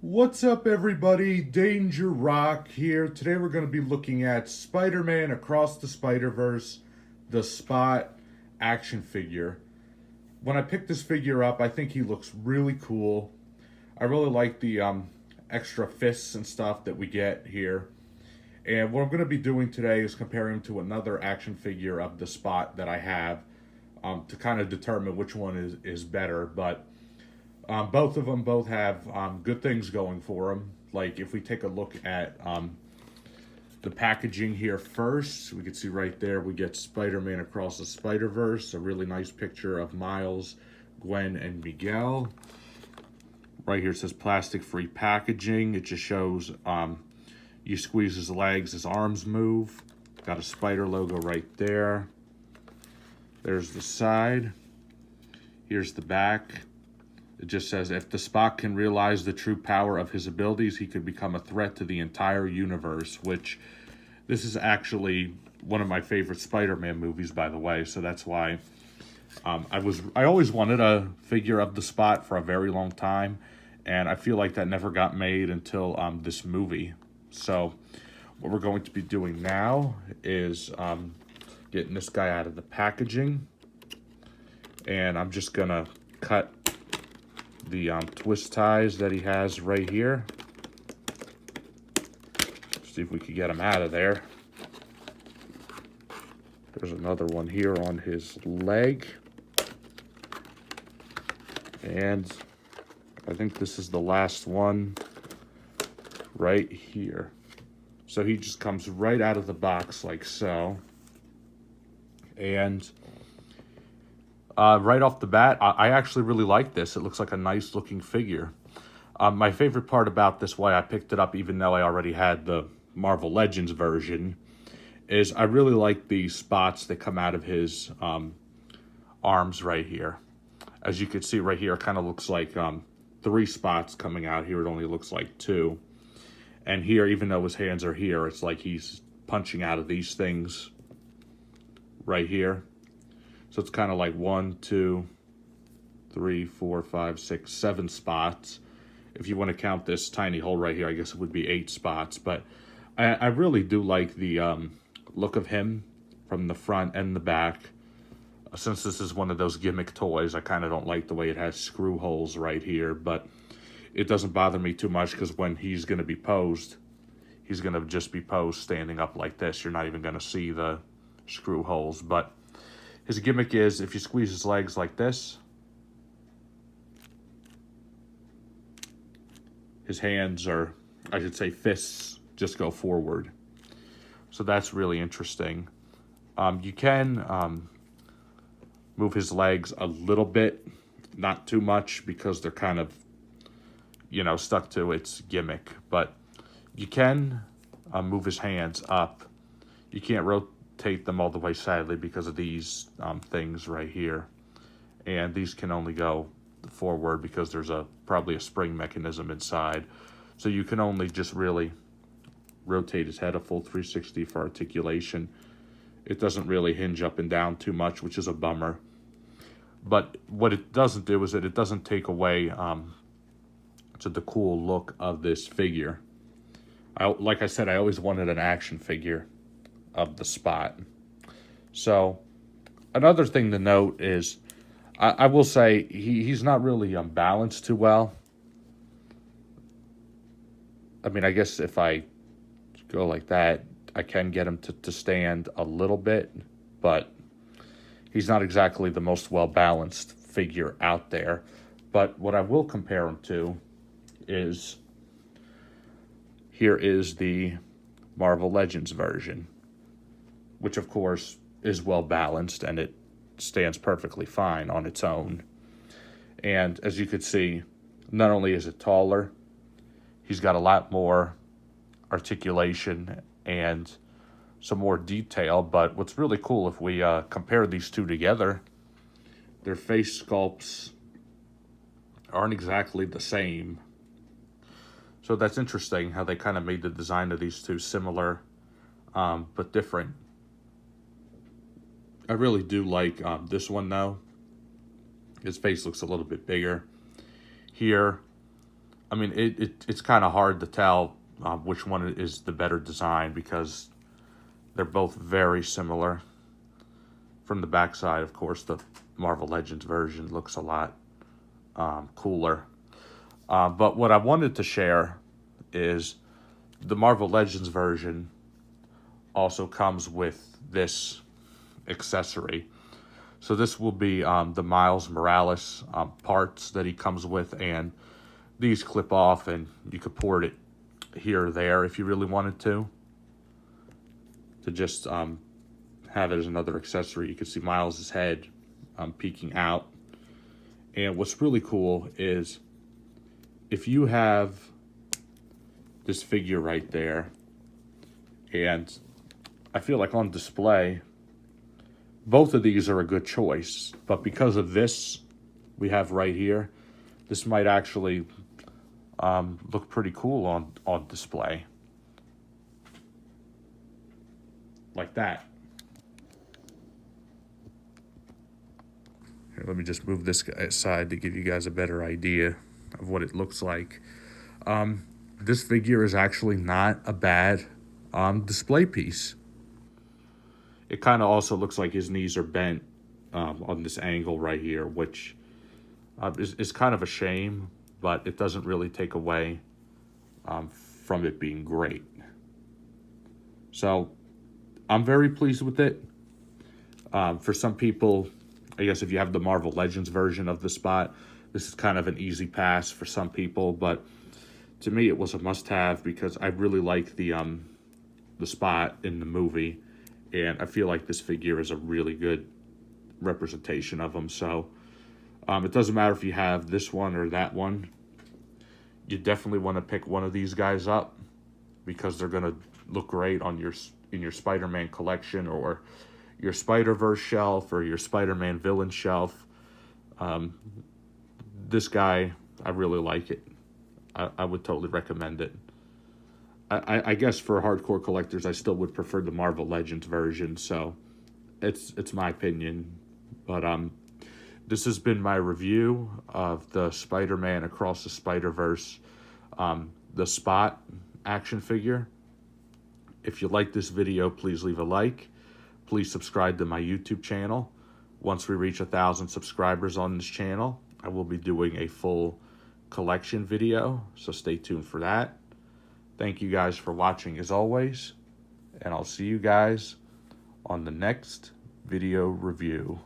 What's up, everybody? Danger Rock here. Today we're going to be looking at Spider-Man Across the Spider-Verse, the Spot action figure. When I picked this figure up, I think he looks really cool. I really like the extra fists and stuff that we get here. And what I'm going to be doing today is comparing him to another action figure of the Spot that I have to kind of determine which one is better. But both of them both have good things going for them. Like if we take a look at the packaging here first, we can see right there we get Spider-Man Across the Spider-Verse, a really nice picture of Miles, Gwen, and Miguel. Right here it says plastic-free packaging. It just shows you squeeze his legs, his arms move. Got a spider logo right there. There's the side. Here's the back. It just says, if the Spock can realize the true power of his abilities, he could become a threat to the entire universe, which this is actually one of my favorite Spider-Man movies, by the way, so that's why I always wanted a figure of the Spot for a very long time, and I feel like that never got made until this movie. So what we're going to be doing now is getting this guy out of the packaging, and I'm just going to cut the twist ties that he has right here. See if we could get him out of there. There's another one here on his leg. And I think this is the last one right here. So he just comes right out of the box like so. And right off the bat, I actually really like this. It looks like a nice looking figure. My favorite part about this, why I picked it up even though I already had the Marvel Legends version, is I really like the spots that come out of his arms right here. As you can see right here, it kind of looks like 3 spots coming out. Here it only looks like 2. And here, even though his hands are here, it's like he's punching out of these things right here. So it's kind of like 1, 2, 3, 4, 5, 6, 7 spots. If you want to count this tiny hole right here, I guess it would be 8 spots. But I really do like the look of him from the front and the back. Since this is one of those gimmick toys, I kind of don't like the way it has screw holes right here. But it doesn't bother me too much because when he's going to be posed, he's going to just be posed standing up like this. You're not even going to see the screw holes. But his gimmick is if you squeeze his legs like this, his hands, or I should say fists, just go forward. So that's really interesting. You can move his legs a little bit, not too much because they're kind of, stuck to its gimmick. But you can move his hands up. You can't rotate them all the way, sadly, because of these things right here. And these can only go forward because there's probably a spring mechanism inside. So you can only just really rotate his head a full 360 for articulation. It doesn't really hinge up and down too much, which is a bummer. But what it doesn't do is that it doesn't take away to the cool look of this figure. Like I said, I always wanted an action figure of the Spot. So another thing to note is I will say he's not really balanced too well. I mean, I guess if I go like that, I can get him to stand a little bit, but he's not exactly the most well-balanced figure out there. But what I will compare him to is, here is the Marvel Legends version, which of course is well-balanced and it stands perfectly fine on its own. And as you could see, not only is it taller, he's got a lot more articulation and some more detail. But what's really cool, if we compare these two together, their face sculpts aren't exactly the same. So that's interesting how they kind of made the design of these two similar but different. I really do like this one though. His face looks a little bit bigger. Here, I mean, it's kind of hard to tell which one is the better design because they're both very similar. From the backside, of course, the Marvel Legends version looks a lot cooler. But what I wanted to share is the Marvel Legends version also comes with this accessory. So this will be the Miles Morales parts that he comes with, and these clip off, and you could port it here or there if you really wanted to just have it as another accessory. You can see Miles' head peeking out. And what's really cool is if you have this figure right there, and I feel like on display, both of these are a good choice, but because of this we have right here, this might actually look pretty cool on display. Like that. Here, let me just move this aside to give you guys a better idea of what it looks like. This figure is actually not a bad display piece. It kind of also looks like his knees are bent on this angle right here, which is kind of a shame, but it doesn't really take away from it being great. So I'm very pleased with it. For some people, I guess if you have the Marvel Legends version of the Spot, this is kind of an easy pass for some people, but to me it was a must-have because I really like the Spot in the movie, and I feel like this figure is a really good representation of him. So it doesn't matter if you have this one or that one. You definitely want to pick one of these guys up because they're going to look great on in your Spider-Man collection or your Spider-Verse shelf or your Spider-Man villain shelf. This guy, I really like it. I would totally recommend it. I guess for hardcore collectors, I still would prefer the Marvel Legends version, so it's my opinion. But this has been my review of the Spider-Man Across the Spider-Verse, the Spot action figure. If you like this video, please leave a like. Please subscribe to my YouTube channel. Once we reach 1,000 subscribers on this channel, I will be doing a full collection video, so stay tuned for that. Thank you guys for watching as always, and I'll see you guys on the next video review.